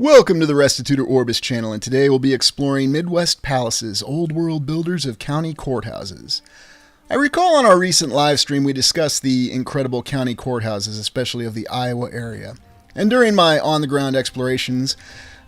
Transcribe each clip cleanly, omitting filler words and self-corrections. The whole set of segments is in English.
Welcome to the Restitutor Orbis channel, and today we'll be exploring Midwest Palaces, old world builders of county courthouses. I recall on our recent live stream we discussed the incredible county courthouses, especially of the Iowa area. And during my on-the-ground explorations,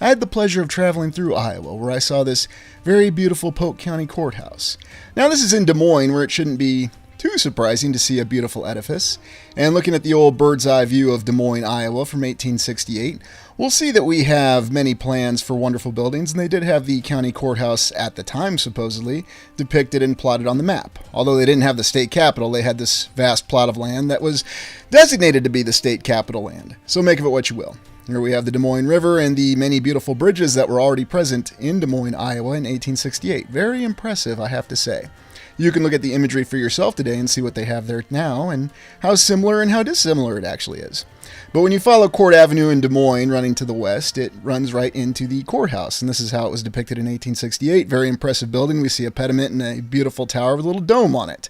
I had the pleasure of traveling through Iowa, where I saw this very beautiful Polk County Courthouse. Now this is in Des Moines, where it shouldn't be too surprising to see a beautiful edifice. And looking at the old bird's eye view of Des Moines, Iowa from 1868, we'll see that we have many plans for wonderful buildings, and they did have the county courthouse at the time, supposedly, depicted and plotted on the map. Although they didn't have the state capital, they had this vast plot of land that was designated to be the state capital land. So make of it what you will. Here we have the Des Moines River and the many beautiful bridges that were already present in Des Moines, Iowa in 1868. Very impressive, I have to say. You can look at the imagery for yourself today and see what they have there now and how similar and how dissimilar it actually is. But when you follow Court Avenue in Des Moines running to the west, it runs right into the courthouse, and this is how it was depicted in 1868. Very impressive building. We see a pediment and a beautiful tower with a little dome on it.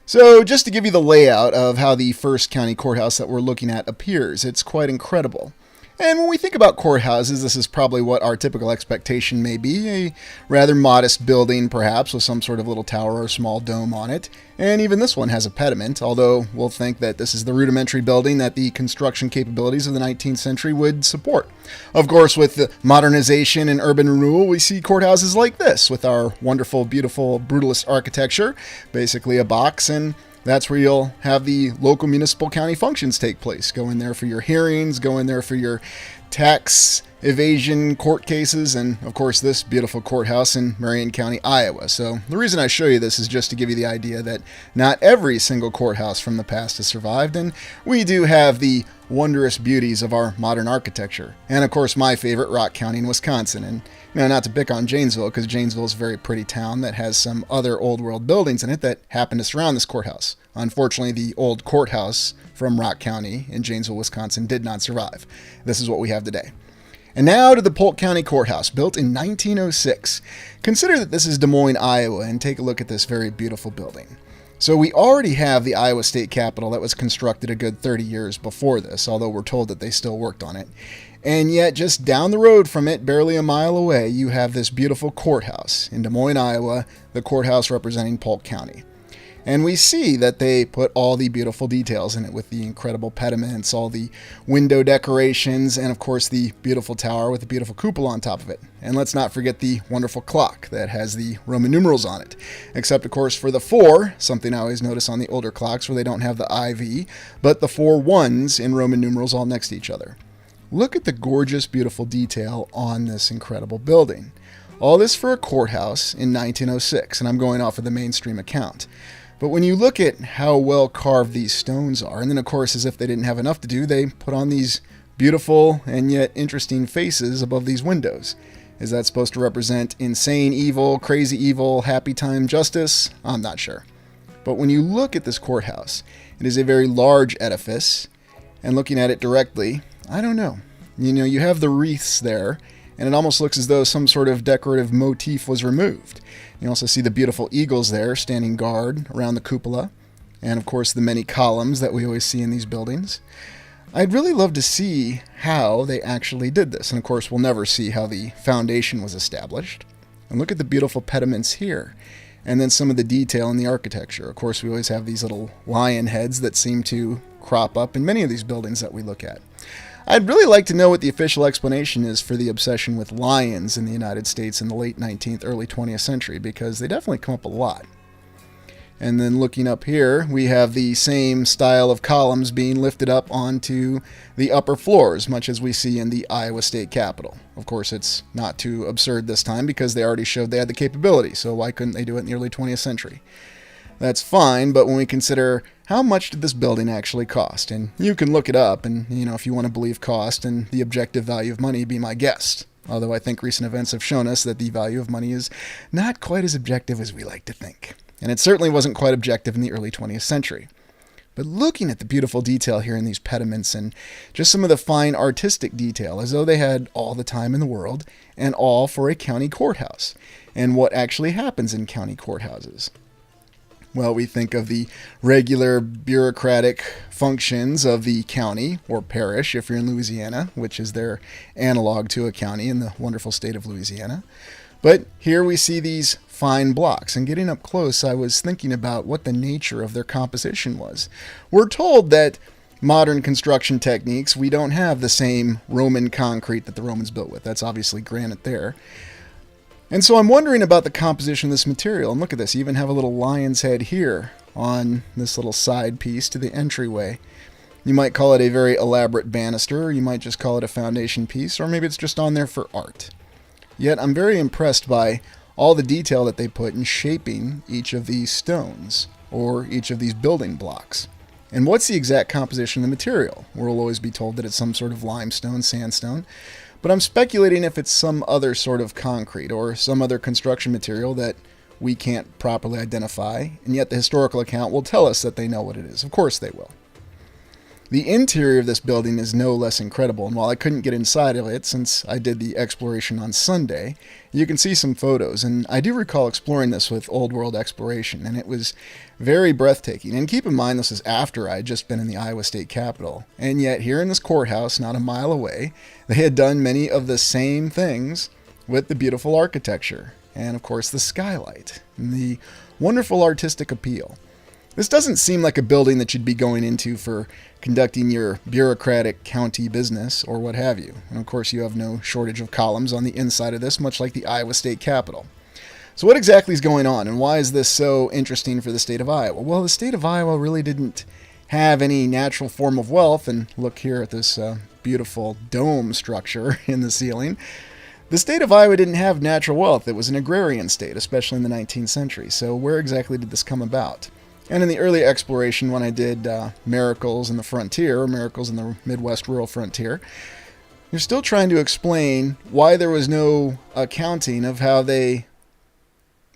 So just to give you the layout of how the first county courthouse that we're looking at appears, it's quite incredible. And when we think about courthouses, this is probably what our typical expectation may be. A rather modest building, perhaps, with some sort of little tower or small dome on it. And even this one has a pediment, although we'll think that this is the rudimentary building that the construction capabilities of the 19th century would support. Of course, with the modernization and urban renewal, we see courthouses like this, with our wonderful, beautiful, brutalist architecture, basically a box, and that's where you'll have the local municipal county functions take place. Go in there for your hearings, go in there for your tax evasion court cases, and of course this beautiful courthouse in Marion County, Iowa. So the reason I show you this is just to give you the idea that not every single courthouse from the past has survived, and we do have the wondrous beauties of our modern architecture. And of course my favorite, Rock County in Wisconsin. And not to pick on Janesville, because Janesville is a very pretty town that has some other old world buildings in it that happen to surround this courthouse. Unfortunately, the old courthouse from Rock County in Janesville, Wisconsin did not survive. This is what we have today. And now to the Polk County Courthouse, built in 1906. Consider that this is Des Moines, Iowa, and take a look at this very beautiful building. So we already have the Iowa State Capitol that was constructed a good 30 years before this, although we're told that they still worked on it. And yet, just down the road from it, barely a mile away, you have this beautiful courthouse in Des Moines, Iowa, the courthouse representing Polk County. And we see that they put all the beautiful details in it with the incredible pediments, all the window decorations, and of course the beautiful tower with the beautiful cupola on top of it. And let's not forget the wonderful clock that has the Roman numerals on it. Except of course for the 4, something I always notice on the older clocks where they don't have the IV, but the 4 ones in Roman numerals all next to each other. Look at the gorgeous, beautiful detail on this incredible building. All this for a courthouse in 1906, and I'm going off of the mainstream account. But when you look at how well carved these stones are, and then of course as if they didn't have enough to do, they put on these beautiful and yet interesting faces above these windows. Is that supposed to represent insane evil, crazy evil, happy time justice? I'm not sure. But when you look at this courthouse, it is a very large edifice, and looking at it directly, I don't know. You have the wreaths there, and it almost looks as though some sort of decorative motif was removed. You also see the beautiful eagles there standing guard around the cupola, and of course the many columns that we always see in these buildings. I'd really love to see how they actually did this, and of course we'll never see how the foundation was established. And look at the beautiful pediments here, and then some of the detail in the architecture. Of course we always have these little lion heads that seem to crop up in many of these buildings that we look at. I'd really like to know what the official explanation is for the obsession with lions in the United States in the late 19th, early 20th century, because they definitely come up a lot. And then looking up here, we have the same style of columns being lifted up onto the upper floors, much as we see in the Iowa State Capitol. Of course, it's not too absurd this time because they already showed they had the capability, so why couldn't they do it in the early 20th century? That's fine, but when we consider how much did this building actually cost, and you can look it up, and if you want to believe cost and the objective value of money, be my guest. Although I think recent events have shown us that the value of money is not quite as objective as we like to think. And it certainly wasn't quite objective in the early 20th century. But looking at the beautiful detail here in these pediments and just some of the fine artistic detail, as though they had all the time in the world, and all for a county courthouse, and what actually happens in county courthouses. Well, we think of the regular bureaucratic functions of the county or parish if you're in Louisiana, which is their analog to a county in the wonderful state of Louisiana. But here we see these fine blocks, and getting up close, I was thinking about what the nature of their composition was. We're told that modern construction techniques, we don't have the same Roman concrete that the Romans built with. That's obviously granite there. And so I'm wondering about the composition of this material. And look at this, you even have a little lion's head here on this little side piece to the entryway. You might call it a very elaborate banister, or you might just call it a foundation piece, or maybe it's just on there for art. Yet I'm very impressed by all the detail that they put in shaping each of these stones, or each of these building blocks. And what's the exact composition of the material? We'll always be told that it's some sort of limestone, sandstone, but I'm speculating if it's some other sort of concrete or some other construction material that we can't properly identify, and yet the historical account will tell us that they know what it is. Of course they will. The interior of this building is no less incredible, and while I couldn't get inside of it since I did the exploration on Sunday, you can see some photos, and I do recall exploring this with Old World Exploration, and it was very breathtaking. And keep in mind, this is after I had just been in the Iowa State Capitol, and yet here in this courthouse, not a mile away, they had done many of the same things with the beautiful architecture, and of course the skylight, and the wonderful artistic appeal. This doesn't seem like a building that you'd be going into for conducting your bureaucratic county business or what have you. And of course you have no shortage of columns on the inside of this, much like the Iowa State Capitol. So what exactly is going on, and why is this so interesting for the state of Iowa? Well, the state of Iowa really didn't have any natural form of wealth, and look here at this beautiful dome structure in the ceiling. The state of Iowa didn't have natural wealth. It was an agrarian state, especially in the 19th century. So where exactly did this come about? And in the early exploration, when I did Miracles in the Frontier, or Miracles in the Midwest Rural Frontier, you're still trying to explain why there was no accounting of how they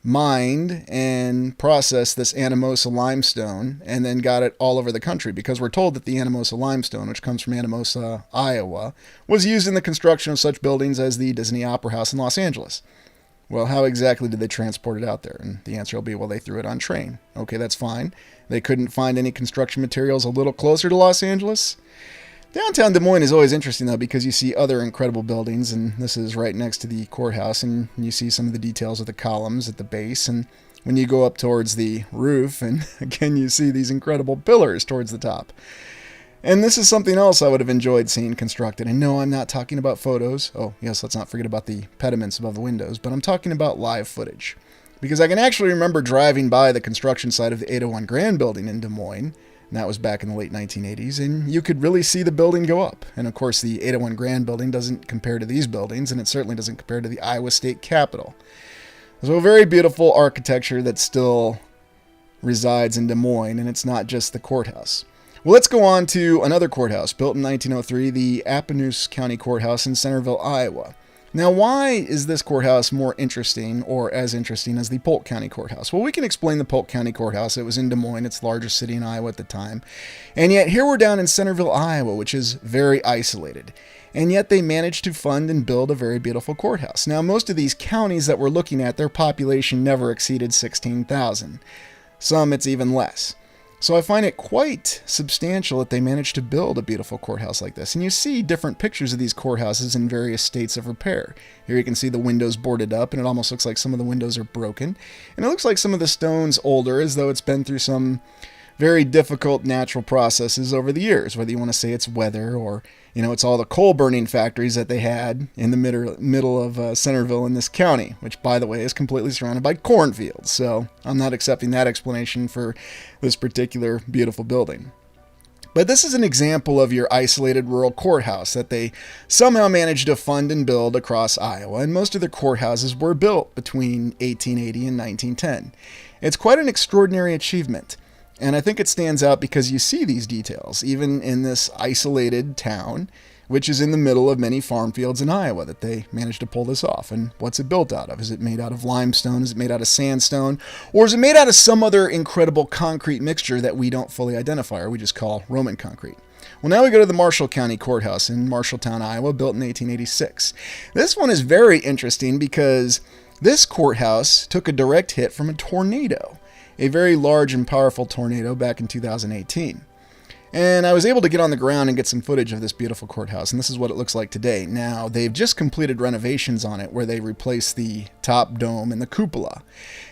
mined and processed this Appanoose limestone and then got it all over the country, because we're told that the Appanoose limestone, which comes from Appanoose, Iowa, was used in the construction of such buildings as the Disney Opera House in Los Angeles. Well, how exactly did they transport it out there? And the answer will be, well, they threw it on train. Okay, that's fine. They couldn't find any construction materials a little closer to Los Angeles. Downtown Des Moines is always interesting, though, because you see other incredible buildings, and this is right next to the courthouse, and you see some of the details of the columns at the base, and when you go up towards the roof, and again, you see these incredible pillars towards the top. And this is something else I would have enjoyed seeing constructed. And no, I'm not talking about photos. Oh, yes, let's not forget about the pediments above the windows. But I'm talking about live footage. Because I can actually remember driving by the construction site of the 801 Grand Building in Des Moines. And that was back in the late 1980s. And you could really see the building go up. And of course, the 801 Grand Building doesn't compare to these buildings. And it certainly doesn't compare to the Iowa State Capitol. So a very beautiful architecture that still resides in Des Moines. And it's not just the courthouse. Well, let's go on to another courthouse, built in 1903, the Appanoose County Courthouse in Centerville, Iowa. Now, why is this courthouse more interesting, or as interesting as the Polk County Courthouse? Well, we can explain the Polk County Courthouse. It was in Des Moines, its largest city in Iowa at the time. And yet, here we're down in Centerville, Iowa, which is very isolated. And yet, they managed to fund and build a very beautiful courthouse. Now, most of these counties that we're looking at, their population never exceeded 16,000. Some, it's even less. So I find it quite substantial that they managed to build a beautiful courthouse like this. And you see different pictures of these courthouses in various states of repair. Here you can see the windows boarded up, and it almost looks like some of the windows are broken. And it looks like some of the stone's older, as though it's been through some very difficult natural processes over the years, whether you want to say it's weather or, it's all the coal burning factories that they had in the middle of Centerville in this county, which, by the way, is completely surrounded by cornfields. So I'm not accepting that explanation for this particular beautiful building. But this is an example of your isolated rural courthouse that they somehow managed to fund and build across Iowa, and most of their courthouses were built between 1880 and 1910. It's quite an extraordinary achievement. And I think it stands out because you see these details, even in this isolated town, which is in the middle of many farm fields in Iowa, that they managed to pull this off. And what's it built out of? Is it made out of limestone? Is it made out of sandstone? Or is it made out of some other incredible concrete mixture that we don't fully identify, or we just call Roman concrete? Well, now we go to the Marshall County Courthouse in Marshalltown, Iowa, built in 1886. This one is very interesting because this courthouse took a direct hit from a tornado. a very large and powerful tornado back in 2018. And I was able to get on the ground and get some footage of this beautiful courthouse, and this is what it looks like today. Now, they've just completed renovations on it where they replaced the top dome and the cupola.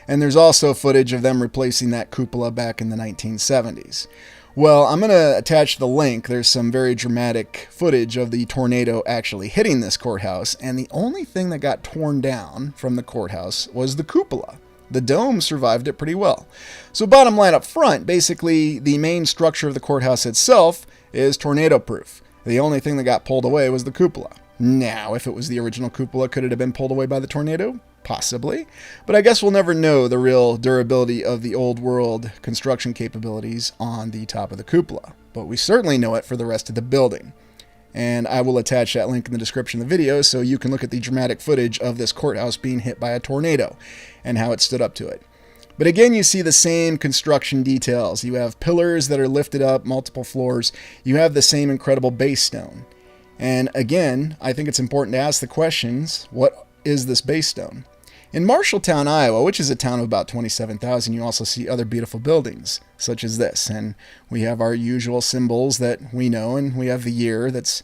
And there's also footage of them replacing that cupola back in the 1970s. Well, I'm going to attach the link. There's some very dramatic footage of the tornado actually hitting this courthouse, and the only thing that got torn down from the courthouse was the cupola. The dome survived it pretty well. So bottom line up front, basically the main structure of the courthouse itself is tornado-proof. The only thing that got pulled away was the cupola. Now, if it was the original cupola, could it have been pulled away by the tornado? Possibly. But I guess we'll never know the real durability of the old world construction capabilities on the top of the cupola. But we certainly know it for the rest of the building. And I will attach that link in the description of the video so you can look at the dramatic footage of this courthouse being hit by a tornado and how it stood up to it. But again, you see the same construction details. You have pillars that are lifted up, multiple floors. You have the same incredible base stone. And again, I think it's important to ask the questions, what is this base stone? In Marshalltown, Iowa, which is a town of about 27,000, you also see other beautiful buildings, such as this. And we have our usual symbols that we know, and we have the year that's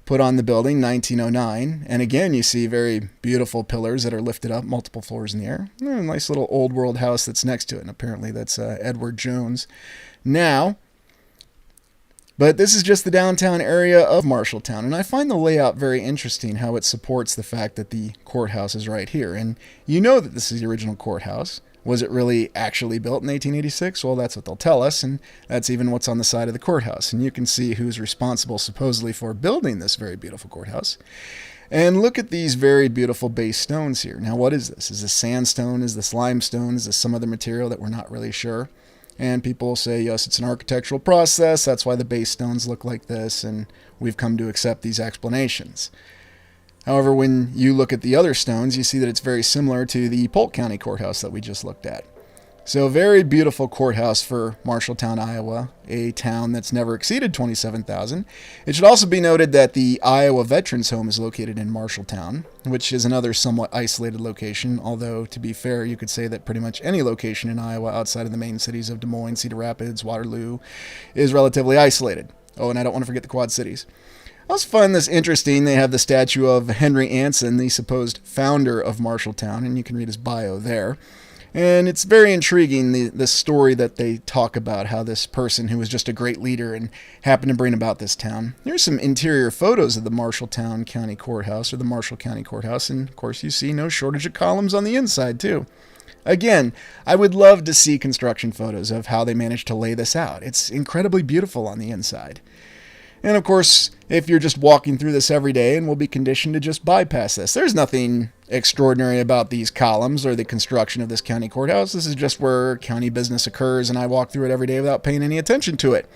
put on the building, 1909. And again, you see very beautiful pillars that are lifted up, multiple floors in the air. And a nice little old world house that's next to it, and apparently that's Edward Jones. But this is just the downtown area of Marshalltown, and I find the layout very interesting, how it supports the fact that the courthouse is right here. And you know that this is the original courthouse. Was it really actually built in 1886? Well, that's what they'll tell us, and that's even what's on the side of the courthouse. And you can see who's responsible supposedly for building this very beautiful courthouse. And look at these very beautiful base stones here. Now, what is this? Is this sandstone? Is this limestone? Is this some other material that we're not really sure? And people will say, yes, it's an architectural process. That's why the base stones look like this, and we've come to accept these explanations. However, when you look at the other stones, you see that it's very similar to the Polk County Courthouse that we just looked at. So a very beautiful courthouse for Marshalltown, Iowa, a town that's never exceeded 27,000. It should also be noted that the Iowa Veterans Home is located in Marshalltown, which is another somewhat isolated location, although to be fair, you could say that pretty much any location in Iowa outside of the main cities of Des Moines, Cedar Rapids, Waterloo is relatively isolated. Oh, and I don't want to forget the Quad Cities. I also find this interesting. They have the statue of Henry Anson, the supposed founder of Marshalltown, and you can read his bio there. And it's very intriguing, the story that they talk about, how this person who was just a great leader and happened to bring about this town. Here's some interior photos of the Marshalltown County Courthouse, or the Marshall County Courthouse, and of course you see no shortage of columns on the inside too. Again, I would love to see construction photos of how they managed to lay this out. It's incredibly beautiful on the inside. And of course, if you're just walking through this every day and will be conditioned to just bypass this, there's nothing extraordinary about these columns or the construction of this county courthouse. This is just where county business occurs, and I walk through it every day without paying any attention to it.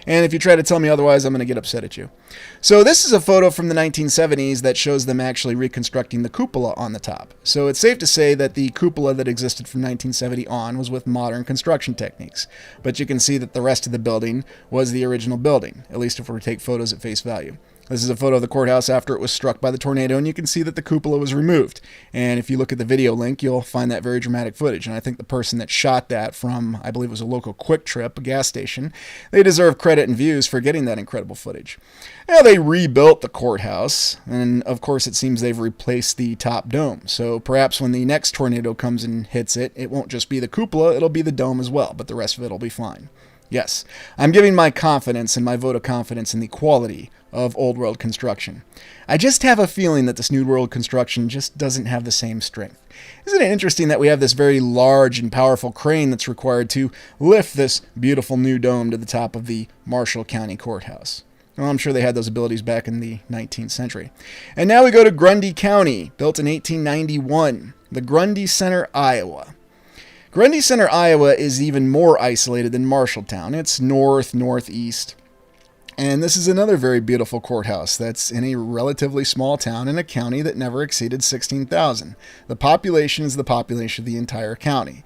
And if you try to tell me otherwise, I'm going to get upset at you. So this is a photo from the 1970s that shows them actually reconstructing the cupola on the top. So it's safe to say that the cupola that existed from 1970 on was with modern construction techniques. But you can see that the rest of the building was the original building, at least if we take photos at face value. This is a photo of the courthouse after it was struck by the tornado, and you can see that the cupola was removed. And if you look at the video link, you'll find that very dramatic footage. And I think the person that shot that from, I believe it was a local Quick Trip, a gas station, they deserve credit and views for getting that incredible footage. Now, they rebuilt the courthouse, and of course it seems they've replaced the top dome. So perhaps when the next tornado comes and hits it, it won't just be the cupola, it'll be the dome as well, but the rest of it will be fine. Yes, I'm giving my confidence and my vote of confidence in the quality of old world construction. I just have a feeling that this new world construction just doesn't have the same strength. Isn't it interesting that we have this very large and powerful crane that's required to lift this beautiful new dome to the top of the Marshall County Courthouse? Well, I'm sure they had those abilities back in the 19th century. And now we go to Grundy County, built in 1891, the Grundy Center, Iowa. Grundy Center, Iowa is even more isolated than Marshalltown. It's northeast. And this is another very beautiful courthouse that's in a relatively small town in a county that never exceeded 16,000. The population is the population of the entire county.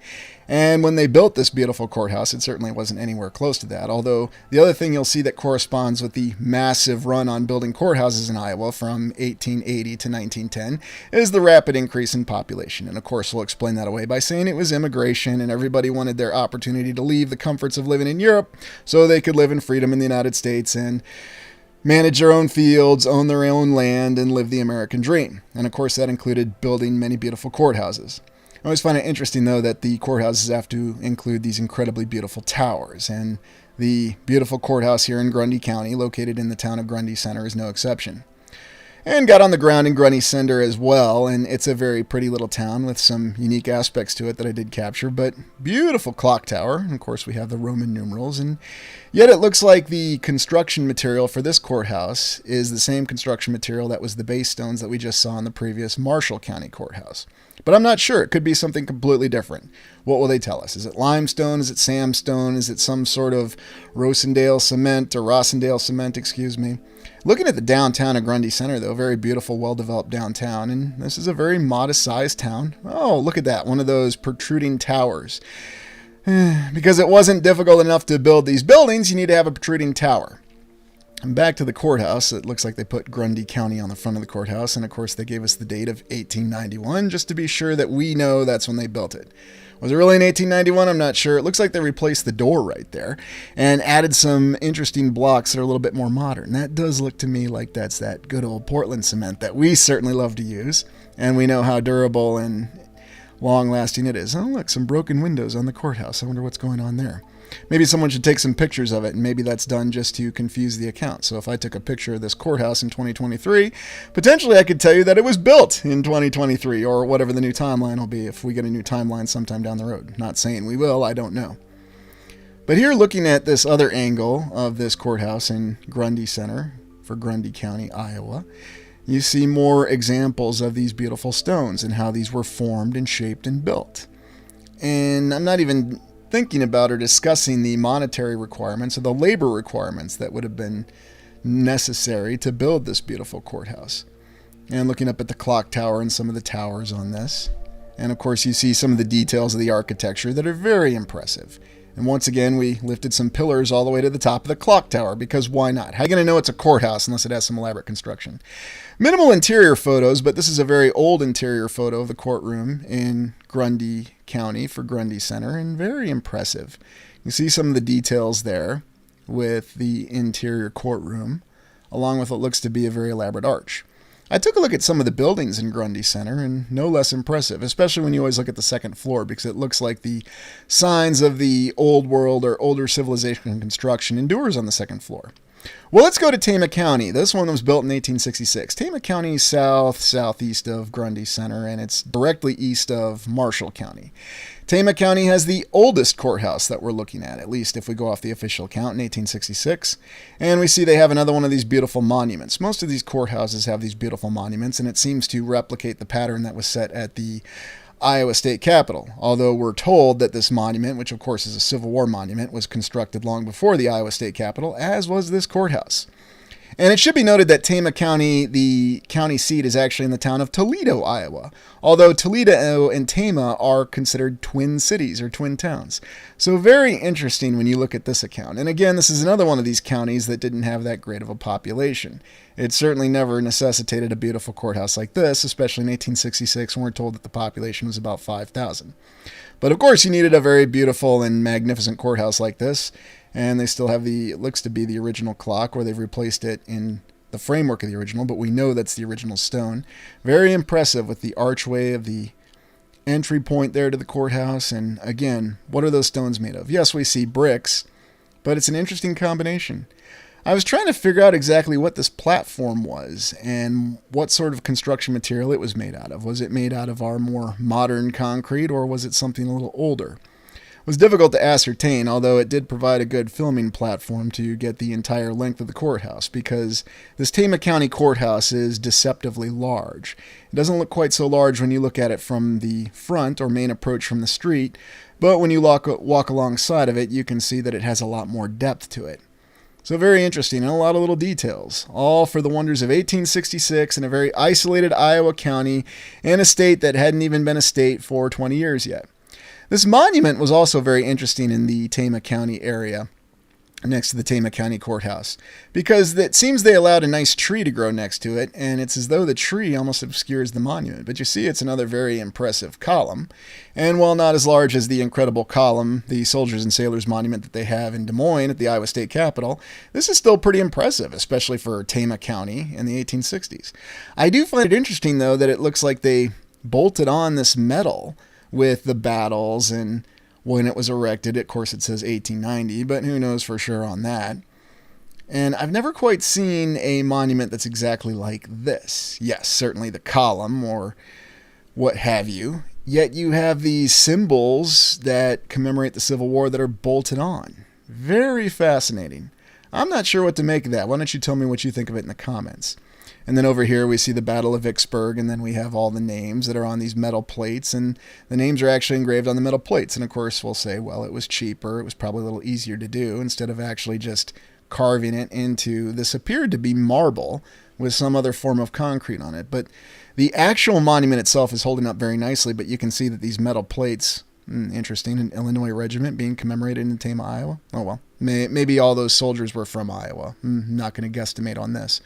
And when they built this beautiful courthouse, it certainly wasn't anywhere close to that. Although the other thing you'll see that corresponds with the massive run on building courthouses in Iowa from 1880 to 1910 is the rapid increase in population. And of course, we'll explain that away by saying it was immigration and everybody wanted their opportunity to leave the comforts of living in Europe so they could live in freedom in the United States and manage their own fields, own their own land, and live the American dream. And of course, that included building many beautiful courthouses. I always find it interesting, though, that the courthouses have to include these incredibly beautiful towers, and the beautiful courthouse here in Grundy County, located in the town of Grundy Center, is no exception. And got on the ground in Grundy Center as well, and it's a very pretty little town with some unique aspects to it that I did capture, but beautiful clock tower. And of course, we have the Roman numerals, and yet it looks like the construction material for this courthouse is the same construction material that was the base stones that we just saw in the previous Marshall County courthouse. But I'm not sure. It could be something completely different. What will they tell us? Is it limestone? Is it sandstone? Is it some sort of Rossendale cement? Looking at the downtown of Grundy Center, though, very beautiful, well-developed downtown, and this is a very modest-sized town. Oh, look at that, one of those protruding towers. Because it wasn't difficult enough to build these buildings, you need to have a protruding tower. And back to the courthouse, it looks like they put Grundy County on the front of the courthouse, and of course they gave us the date of 1891, just to be sure that we know that's when they built it. Was it really in 1891? I'm not sure. It looks like they replaced the door right there and added some interesting blocks that are a little bit more modern. That does look to me like that's that good old Portland cement that we certainly love to use, and we know how durable and long-lasting it is. Oh, look, some broken windows on the courthouse. I wonder what's going on there. Maybe someone should take some pictures of it, and maybe that's done just to confuse the account. So if I took a picture of this courthouse in 2023, potentially I could tell you that it was built in 2023, or whatever the new timeline will be if we get a new timeline sometime down the road. Not saying we will, I don't know. But here, looking at this other angle of this courthouse in Grundy Center for Grundy County, Iowa, you see more examples of these beautiful stones and how these were formed and shaped and built. And I'm not even thinking about or discussing the monetary requirements or the labor requirements that would have been necessary to build this beautiful courthouse. And looking up at the clock tower and some of the towers on this. And of course you see some of the details of the architecture that are very impressive. And once again, we lifted some pillars all the way to the top of the clock tower, because why not? How are you going to know it's a courthouse unless it has some elaborate construction? Minimal interior photos, but this is a very old interior photo of the courtroom in Grundy County for Grundy Center, and very impressive. You see some of the details there with the interior courtroom, along with what looks to be a very elaborate arch. I took a look at some of the buildings in Grundy Center, and no less impressive, especially when you always look at the second floor, because it looks like the signs of the old world or older civilization construction endures on the second floor. Well, let's go to Tama County. This one was built in 1866. Tama County is southeast of Grundy Center, and it's directly east of Marshall County. Tama County has the oldest courthouse that we're looking at least if we go off the official count, in 1866. And we see they have another one of these beautiful monuments. Most of these courthouses have these beautiful monuments, and it seems to replicate the pattern that was set at the Iowa State Capitol, although we're told that this monument, which of course is a Civil War monument, was constructed long before the Iowa State Capitol, as was this courthouse. And it should be noted that Tama County, the county seat, is actually in the town of Toledo, Iowa, although Toledo and Tama are considered twin cities or twin towns. So very interesting when you look at this account. And again, this is another one of these counties that didn't have that great of a population. It certainly never necessitated a beautiful courthouse like this, especially in 1866 when we're told that the population was about 5,000. But of course, you needed a very beautiful and magnificent courthouse like this. And they still have the, it looks to be the original clock, or they've replaced it in the framework of the original, but we know that's the original stone. Very impressive with the archway of the entry point there to the courthouse. And again, what are those stones made of? Yes, we see bricks, but it's an interesting combination. I was trying to figure out exactly what this platform was and what sort of construction material it was made out of. Was it made out of our more modern concrete, or was it something a little older? It was difficult to ascertain, although it did provide a good filming platform to get the entire length of the courthouse, because this Tama County courthouse is deceptively large. It doesn't look quite so large when you look at it from the front or main approach from the street, but when you walk alongside of it, you can see that it has a lot more depth to it. So very interesting, and a lot of little details, all for the wonders of 1866 in a very isolated Iowa county in a state that hadn't even been a state for 20 years yet. This monument was also very interesting in the Tama County area, next to the Tama County Courthouse, because it seems they allowed a nice tree to grow next to it, and it's as though the tree almost obscures the monument. But you see, it's another very impressive column, and while not as large as the incredible column, the Soldiers and Sailors Monument that they have in Des Moines at the Iowa State Capitol, this is still pretty impressive, especially for Tama County in the 1860s. I do find it interesting, though, that it looks like they bolted on this metal with the battles and when it was erected. Of course, it says 1890, but who knows for sure on that. And I've never quite seen a monument that's exactly like this. Yes, certainly the column or what have you. Yet you have these symbols that commemorate the Civil War that are bolted on. Very fascinating. I'm not sure what to make of that. Why don't you tell me what you think of it in the comments? And then over here we see the Battle of Vicksburg, and then we have all the names that are on these metal plates, and the names are actually engraved on the metal plates. And of course we'll say, well, it was cheaper. It was probably a little easier to do instead of actually just carving it into, this appeared to be marble with some other form of concrete on it. But the actual monument itself is holding up very nicely, but you can see that these metal plates, interesting, an Illinois regiment being commemorated in Tama, Iowa. Oh well, maybe all those soldiers were from Iowa. Not going to guesstimate on this.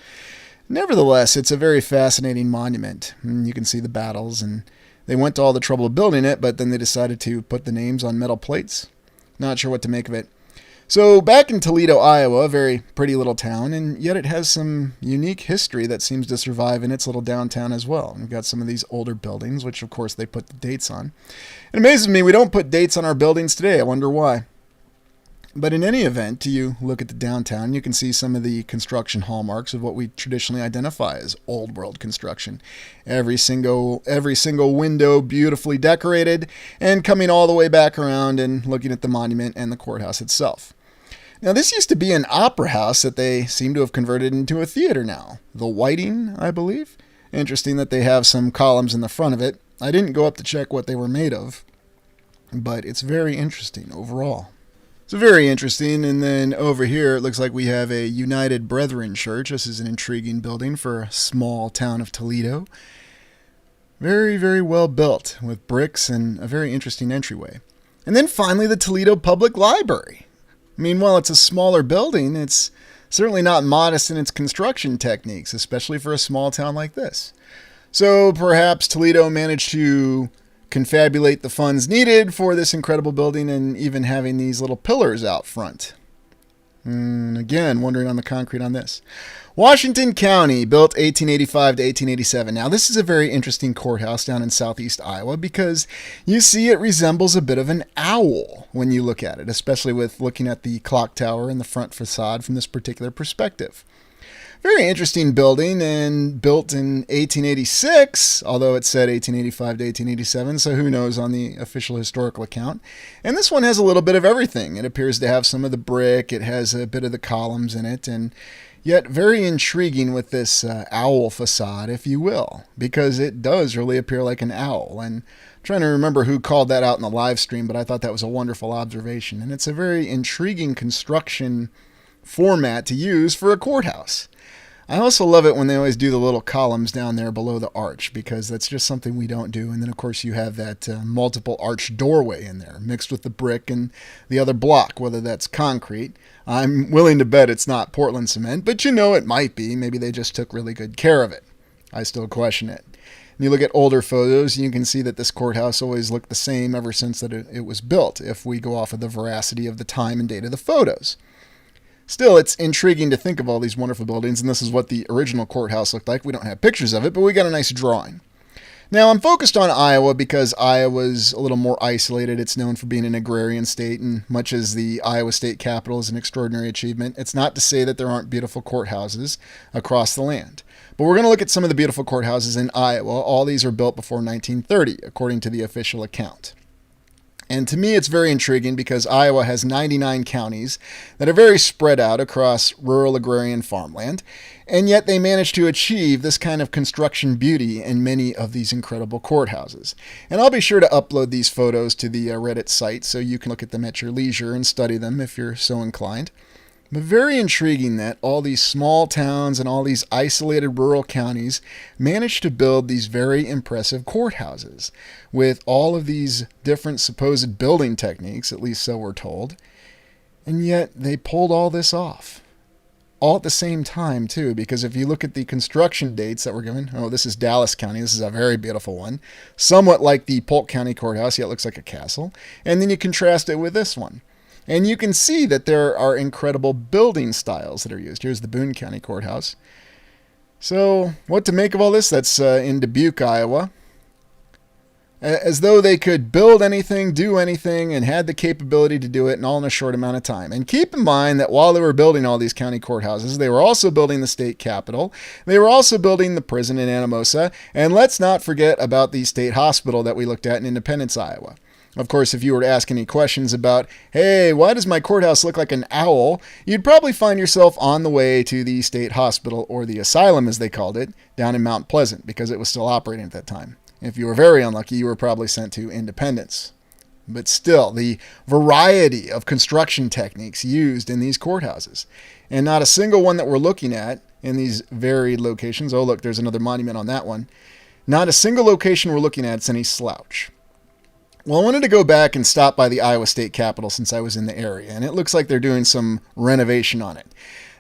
Nevertheless, it's a very fascinating monument. You can see the battles, and they went to all the trouble of building it, but then they decided to put the names on metal plates. Not sure what to make of it. So back in Toledo, Iowa, a very pretty little town, and yet it has some unique history that seems to survive in its little downtown as well. We've got some of these older buildings, which of course they put the dates on. It amazes me we don't put dates on our buildings today. I wonder why. But in any event, you look at the downtown, you can see some of the construction hallmarks of what we traditionally identify as old world construction. Every single window beautifully decorated, and coming all the way back around and looking at the monument and the courthouse itself. Now, this used to be an opera house that they seem to have converted into a theater now. The Whiting, I believe. Interesting that they have some columns in the front of it. I didn't go up to check what they were made of, but it's very interesting overall. So very interesting. And then over here, it looks like we have a United Brethren Church. This is an intriguing building for a small town of Toledo. Very, very well built with bricks and a very interesting entryway. And then finally, the Toledo Public Library. I mean, while it's a smaller building, it's certainly not modest in its construction techniques, especially for a small town like this. So perhaps Toledo managed to confabulate the funds needed for this incredible building, and even having these little pillars out front. Again, wondering on the concrete on this. Washington County, built 1885 to 1887. Now, this is a very interesting courthouse down in southeast Iowa because you see it resembles a bit of an owl when you look at it, especially with looking at the clock tower and the front facade from this particular perspective. Very interesting building, and built in 1886, although it said 1885 to 1887, so who knows on the official historical account. And this one has a little bit of everything. It appears to have some of the brick, it has a bit of the columns in it, and yet very intriguing with this owl facade, if you will, because it does really appear like an owl. And I'm trying to remember who called that out in the live stream, but I thought that was a wonderful observation. And it's a very intriguing construction format to use for a courthouse. I also love it when they always do the little columns down there below the arch, because that's just something we don't do. And then, of course, you have that multiple arch doorway in there mixed with the brick and the other block, whether that's concrete. I'm willing to bet it's not Portland cement, but you know it might be. Maybe they just took really good care of it. I still question it. And you look at older photos, you can see that this courthouse always looked the same ever since that it was built, if we go off of the veracity of the time and date of the photos. Still, it's intriguing to think of all these wonderful buildings, and this is what the original courthouse looked like. We don't have pictures of it, but we got a nice drawing. Now, I'm focused on Iowa because Iowa's a little more isolated. It's known for being an agrarian state, and much as the Iowa State Capitol is an extraordinary achievement, it's not to say that there aren't beautiful courthouses across the land. But we're going to look at some of the beautiful courthouses in Iowa. All these are built before 1930, according to the official account. And to me, it's very intriguing because Iowa has 99 counties that are very spread out across rural agrarian farmland, and yet they managed to achieve this kind of construction beauty in many of these incredible courthouses. And I'll be sure to upload these photos to the Reddit site so you can look at them at your leisure and study them if you're so inclined. But very intriguing that all these small towns and all these isolated rural counties managed to build these very impressive courthouses with all of these different supposed building techniques, at least so we're told. And yet they pulled all this off. All at the same time, too, because if you look at the construction dates that were given, this is Dallas County. This is a very beautiful one. Somewhat like the Polk County Courthouse, yet it looks like a castle. And then you contrast it with this one. And you can see that there are incredible building styles that are used. Here's the Boone County Courthouse. So, what to make of all this? That's in Dubuque, Iowa. As though they could build anything, do anything, and had the capability to do it in all in a short amount of time. And keep in mind that while they were building all these county courthouses, they were also building the state capitol. They were also building the prison in Appanoose. And let's not forget about the state hospital that we looked at in Independence, Iowa. Of course, if you were to ask any questions about, hey, why does my courthouse look like an owl? You'd probably find yourself on the way to the state hospital, or the asylum as they called it, down in Mount Pleasant, because it was still operating at that time. If you were very unlucky, you were probably sent to Independence. But still, the variety of construction techniques used in these courthouses, and not a single one that we're looking at in these varied locations. Oh, look, there's another monument on that one. Not a single location we're looking at is any slouch. Well, I wanted to go back and stop by the Iowa State Capitol since I was in the area, and it looks like they're doing some renovation on it.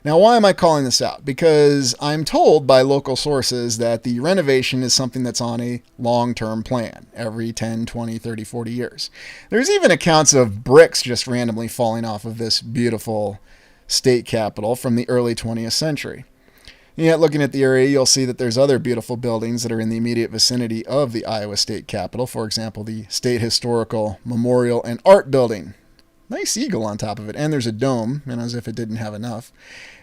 Now, why am I calling this out? Because I'm told by local sources that the renovation is something that's on a long-term plan, every 10, 20, 30, 40 years. There's even accounts of bricks just randomly falling off of this beautiful state capitol from the early 20th century. And yet, looking at the area, you'll see that there's other beautiful buildings that are in the immediate vicinity of the Iowa State Capitol. For example, the State Historical Memorial and Art Building. Nice eagle on top of it. And there's a dome, as if it didn't have enough.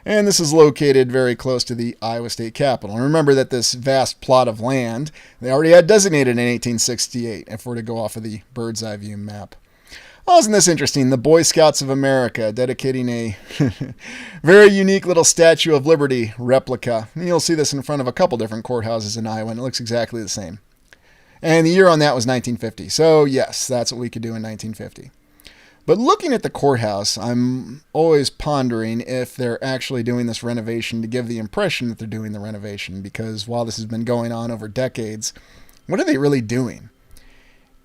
And this is located very close to the Iowa State Capitol. And remember that this vast plot of land, they already had designated in 1868, if we're to go off of the bird's eye view map. Oh, isn't this interesting? The Boy Scouts of America dedicating a very unique little Statue of Liberty replica. And you'll see this in front of a couple different courthouses in Iowa, and it looks exactly the same. And the year on that was 1950. So yes, that's what we could do in 1950. But looking at the courthouse, I'm always pondering if they're actually doing this renovation to give the impression that they're doing the renovation, because while this has been going on over decades, what are they really doing?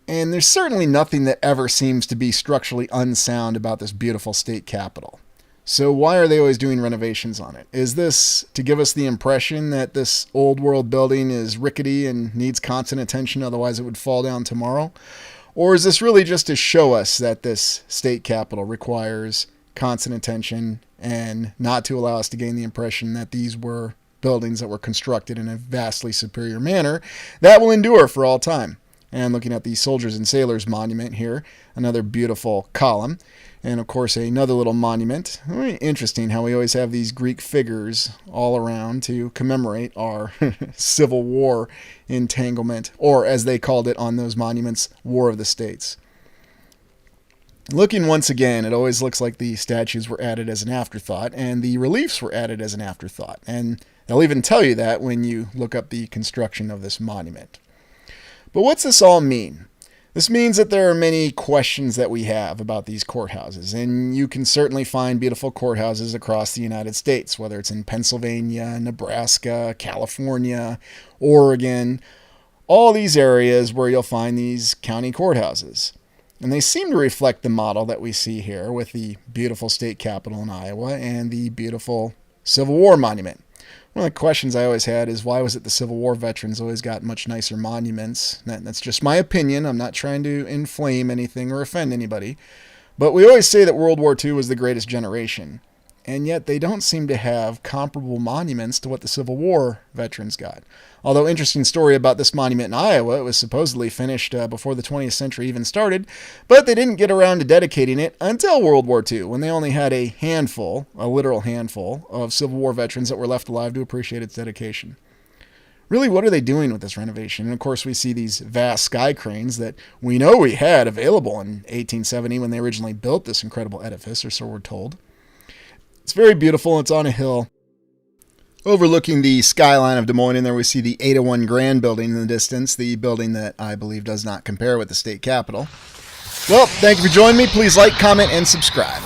And there's certainly nothing that ever seems to be structurally unsound about this beautiful state capitol. So why are they always doing renovations on it? Is this to give us the impression that this old world building is rickety and needs constant attention, otherwise it would fall down tomorrow? Or is this really just to show us that this state capitol requires constant attention and not to allow us to gain the impression that these were buildings that were constructed in a vastly superior manner that will endure for all time? And looking at the Soldiers and Sailors Monument here, another beautiful column. And of course, another little monument. Very interesting how we always have these Greek figures all around to commemorate our Civil War entanglement, or as they called it on those monuments, War of the States. Looking once again, it always looks like the statues were added as an afterthought, and the reliefs were added as an afterthought. And they'll even tell you that when you look up the construction of this monument. But what's this all mean? This means that there are many questions that we have about these courthouses, and you can certainly find beautiful courthouses across the United States, whether it's in Pennsylvania, Nebraska, California, Oregon, all these areas where you'll find these county courthouses. And they seem to reflect the model that we see here with the beautiful state capitol in Iowa and the beautiful Civil War monument. One of the questions I always had is, why was it the Civil War veterans always got much nicer monuments? That's just my opinion. I'm not trying to inflame anything or offend anybody. But we always say that World War II was the greatest generation. And yet they don't seem to have comparable monuments to what the Civil War veterans got. Although, interesting story about this monument in Iowa, it was supposedly finished before the 20th century even started, but they didn't get around to dedicating it until World War II, when they only had a handful, a literal handful, of Civil War veterans that were left alive to appreciate its dedication. Really, what are they doing with this renovation? And of course, we see these vast sky cranes that we know we had available in 1870 when they originally built this incredible edifice, or so we're told. It's very beautiful. It's on a hill overlooking the skyline of Des Moines, and there we see the 801 Grand building in the distance, the building that I believe does not compare with the state capitol. Well, thank you for joining me. Please like, comment, and subscribe.